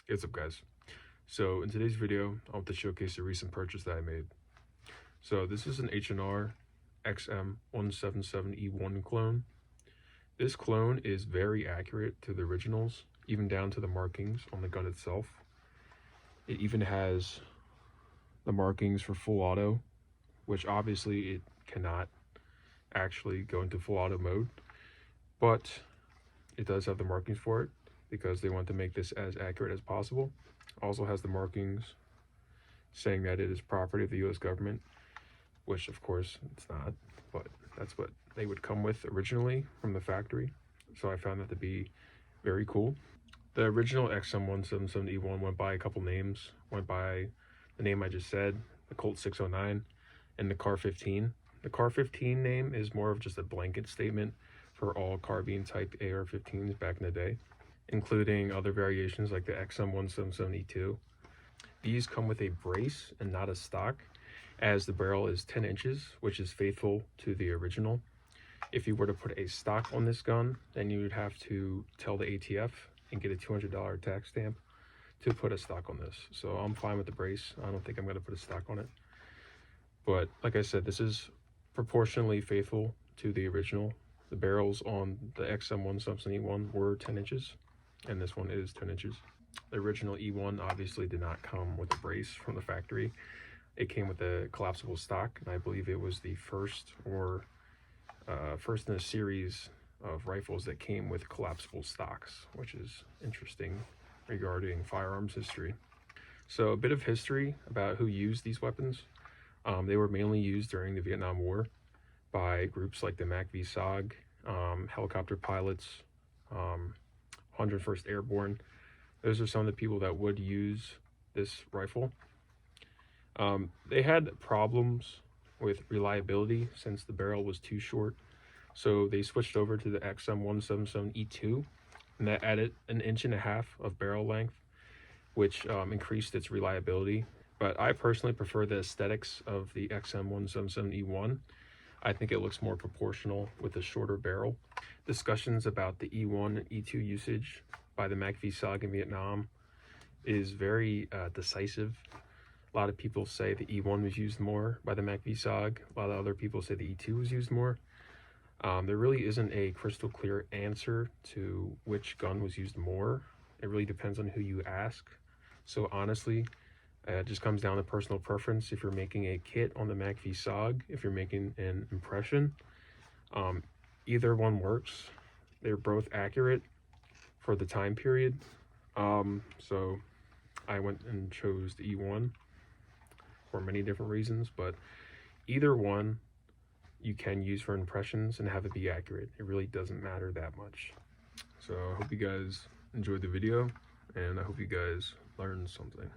What's up, guys? So in today's video, I want to showcase a recent purchase that I made. So this is an H&R XM177E1 clone. This clone is very accurate to the originals, even down to the markings on the gun itself. It even has the markings for full auto, which obviously it cannot actually go into full auto mode, but it does have the markings for it because they want to make this as accurate as possible. Also has the markings saying that it is property of the US government, which of course it's not, but that's what they would come with originally from the factory. So I found that to be very cool. The original XM177E1 went by a couple names. Went by the name I just said, the Colt 609, and the Car 15. The Car 15 name is more of just a blanket statement for all carbine type AR-15s back in the day, including other variations like the XM177E2. These come with a brace and not a stock, as the barrel is 10 inches, which is faithful to the original. If you were to put a stock on this gun, then you would have to tell the ATF and get a $200 tax stamp to put a stock on this. So I'm fine with the brace. I don't think I'm going to put a stock on it. But like I said, this is proportionally faithful to the original. The barrels on the XM177E1 were 10 inches, and this one is 10 inches. The original E1 obviously did not come with a brace from the factory. It came with a collapsible stock, and I believe it was the first in a series of rifles that came with collapsible stocks, which is interesting regarding firearms history. So a bit of history about who used these weapons. They were mainly used during the Vietnam War by groups like the MACV-SOG, helicopter pilots, 101st Airborne. Those are some of the people that would use this rifle. They had problems with reliability since the barrel was too short, so they switched over to the XM177E2, and that added 1.5 inches of barrel length, which increased its reliability. But I personally prefer the aesthetics of the XM177E1. I think it looks more proportional with a shorter barrel. Discussions about the E1 and E2 usage by the MACV-SOG in Vietnam is very decisive. A lot of people say the E1 was used more by the MACV-SOG. A lot of other people say the E2 was used more. There really isn't a crystal clear answer to which gun was used more. It really depends on who you ask. So honestly, it just comes down to personal preference. If you're making a kit on the MACV-SOG, if you're making an impression, either one works. They're both accurate for the time period. So I went and chose the E1 for many different reasons, but either one you can use for impressions and have it be accurate. It really doesn't matter that much. So I hope you guys enjoyed the video, and I hope you guys learned something.